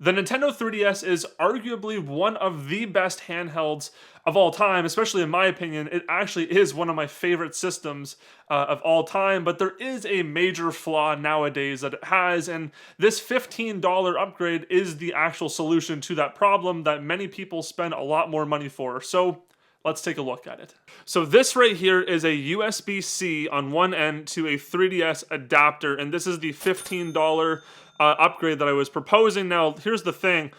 The Nintendo 3DS is arguably one of the best handhelds of all time, especially in my opinion. It actually is one of my favorite systems of all time, but there is a major flaw nowadays that it has, and this $15 upgrade is the actual solution to that problem that many people spend a lot more money for. So let's take a look at it. So this right here is a USB-C on one end to a 3DS adapter, and this is the $15 upgrade that I was proposing. Now, here's the thing.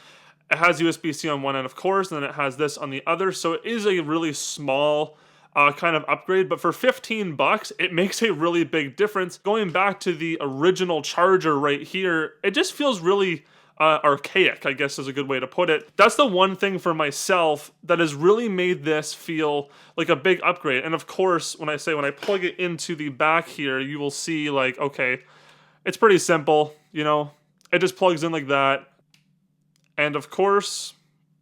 It has USB-C on one end, of course, and then it has this on the other, so it is a really small kind of upgrade, but for 15 bucks, it makes a really big difference. Going back to the original charger right here, it just feels really archaic, I guess is a good way to put it. That's the one thing for myself that has really made this feel like a big upgrade. And of course, when I plug it into the back here, you will see like, okay, it's pretty simple, you know, it just plugs in like that. And of course,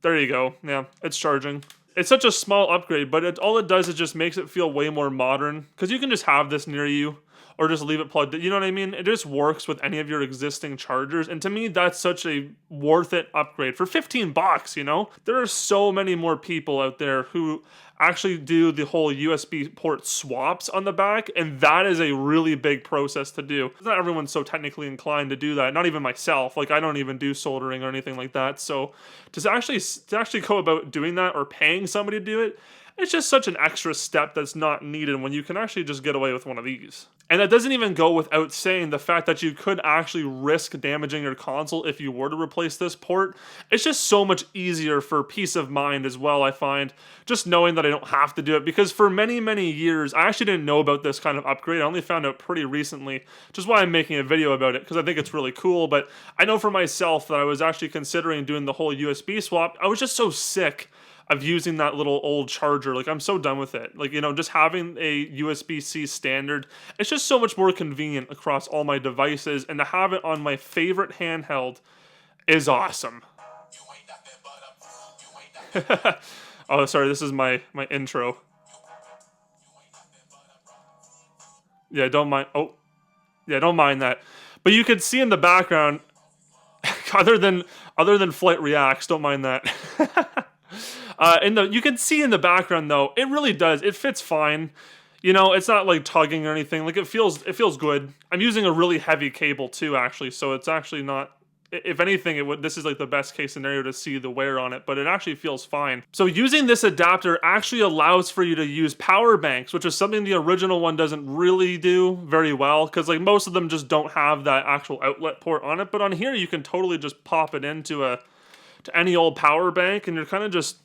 there you go. Yeah, it's charging. It's such a small upgrade, but all it does is just makes it feel way more modern, because you can just have this near you or just leave it plugged in. You know what I mean? It just works with any of your existing chargers. And to me, that's such a worth it upgrade for 15 bucks, you know? There are so many more people out there who actually do the whole USB port swaps on the back, and that is a really big process to do. Not everyone's so technically inclined to do that. Not even myself. Like, I don't even do soldering or anything like that. So to actually go about doing that or paying somebody to do it, it's just such an extra step that's not needed when you can actually just get away with one of these. And that doesn't even go without saying the fact that you could actually risk damaging your console if you were to replace this port. It's just so much easier for peace of mind as well, I find, just knowing that I don't have to do it. Because for many, many years, I actually didn't know about this kind of upgrade. I only found out pretty recently, which is why I'm making a video about it, because I think it's really cool. But I know for myself that I was actually considering doing the whole USB swap. I was just so sick of using that little old charger. Like, I'm so done with it. Like, you know, just having a USB-C standard, it's just so much more convenient across all my devices, and to have it on my favorite handheld is awesome. Oh, sorry, this is my intro. Yeah, don't mind. Oh, yeah, don't mind that. But you can see in the background, other than Flight Reacts, don't mind that. You can see in the background though, it really does. It fits fine. You know, it's not like tugging or anything. Like, it feels good. I'm using a really heavy cable too, actually, so it's actually not. If anything, this is like the best case scenario to see the wear on it, but it actually feels fine. So using this adapter actually allows for you to use power banks, which is something the original one doesn't really do very well, because like most of them just don't have that actual outlet port on it. But on here, you can totally just pop it into to any old power bank, and you're kind of just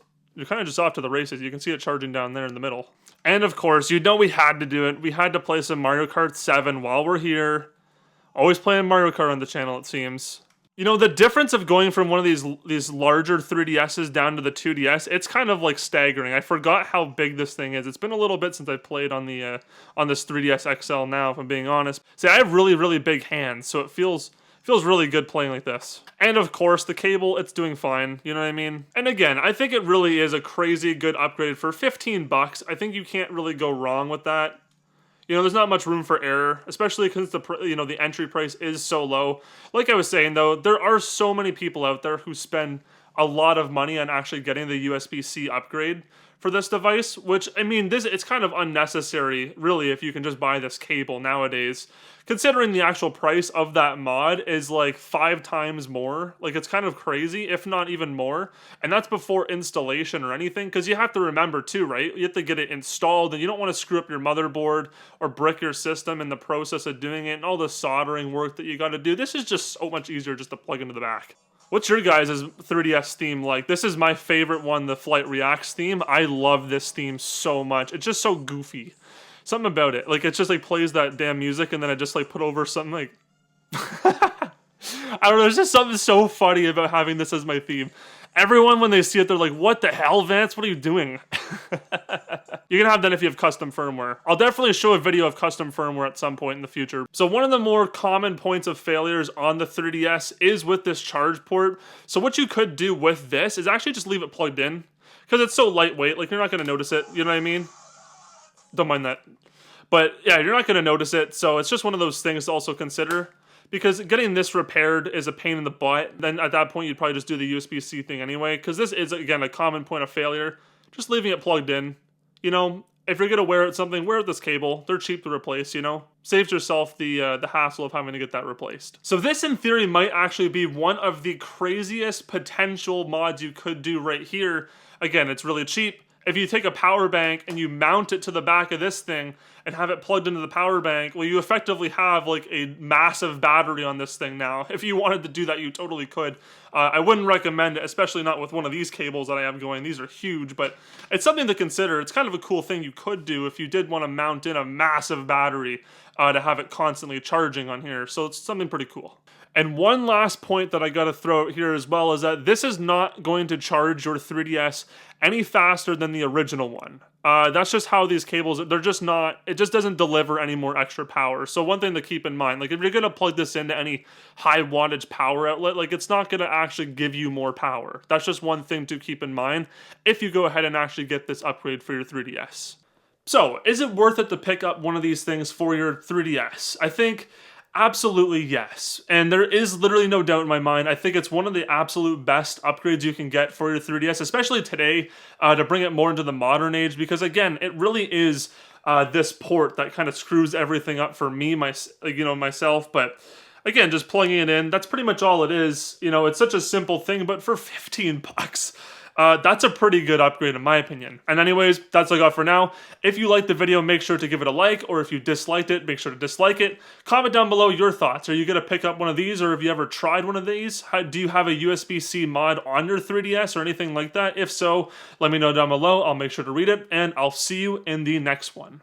off to the races. You can see it charging down there in the middle. And of course, you know we had to do it. We had to play some Mario Kart 7 while we're here. Always playing Mario Kart on the channel, it seems. You know, the difference of going from one of these larger 3DSs down to the 2DS, it's kind of like staggering. I forgot how big this thing is. It's been a little bit since I played on this 3DS XL now, if I'm being honest. See, I have really, really big hands, so it feels really good playing like this. And of course, the cable, it's doing fine, you know what I mean? And again, I think it really is a crazy good upgrade for 15 bucks. I think you can't really go wrong with that. You know, there's not much room for error, especially because the entry price is so low. Like I was saying though, there are so many people out there who spend a lot of money on actually getting the USB-C upgrade for this device, which, I mean, it's kind of unnecessary, really, if you can just buy this cable nowadays, considering the actual price of that mod is like 5 times more. Like, it's kind of crazy, if not even more, and that's before installation or anything, because you have to remember too, right? You have to get it installed, and you don't want to screw up your motherboard or brick your system in the process of doing it, and all the soldering work that you got to do. This is just so much easier just to plug into the back. What's your guys' 3DS theme like? This is my favorite one, the Flight Reacts theme. I love this theme so much. It's just so goofy. Something about it. Like, it just like plays that damn music, and then I just like put over something like... I don't know, there's just something so funny about having this as my theme. Everyone, when they see it, they're like, what the hell, Vance? What are you doing? You can have that if you have custom firmware. I'll definitely show a video of custom firmware at some point in the future. So one of the more common points of failures on the 3DS is with this charge port. So what you could do with this is actually just leave it plugged in, because it's so lightweight, like, you're not going to notice it, you know what I mean? Don't mind that. But yeah, you're not going to notice it, so it's just one of those things to also consider. because getting this repaired is a pain in the butt. Then at that point, you'd probably just do the USB-C thing anyway, because this is, again, a common point of failure. Just leaving it plugged in. You know, if you're going to wear out something, wear out this cable. They're cheap to replace, you know? Saves yourself the hassle of having to get that replaced. So this, in theory, might actually be one of the craziest potential mods you could do right here. Again, it's really cheap. If you take a power bank and you mount it to the back of this thing and have it plugged into the power bank, well, you effectively have like a massive battery on this thing now. If you wanted to do that, you totally could. I wouldn't recommend it, especially not with one of these cables that I have going. These are huge, but it's something to consider. It's kind of a cool thing you could do if you did want to mount in a massive battery to have it constantly charging on here. So it's something pretty cool. And one last point that I gotta throw out here as well is that this is not going to charge your 3DS any faster than the original one. That's just how these cables, they're just not, it just doesn't deliver any more extra power. So one thing to keep in mind, like if you're gonna plug this into any high wattage power outlet, like it's not gonna actually give you more power. That's just one thing to keep in mind if you go ahead and actually get this upgrade for your 3DS. So, is it worth it to pick up one of these things for your 3DS? I think absolutely yes. And there is literally no doubt in my mind. I think it's one of the absolute best upgrades you can get for your 3DS, especially today, to bring it more into the modern age, because again, it really is this port that kind of screws everything up for me, myself, but again, just plugging it in, that's pretty much all it is. You know, it's such a simple thing, but for 15 bucks, that's a pretty good upgrade in my opinion. And anyways, that's all I got for now. If you liked the video, make sure to give it a like, or if you disliked it, make sure to dislike it. Comment down below your thoughts. Are you going to pick up one of these, or have you ever tried one of these? Do you have a USB-C mod on your 3DS or anything like that? If so, let me know down below. I'll make sure to read it, and I'll see you in the next one.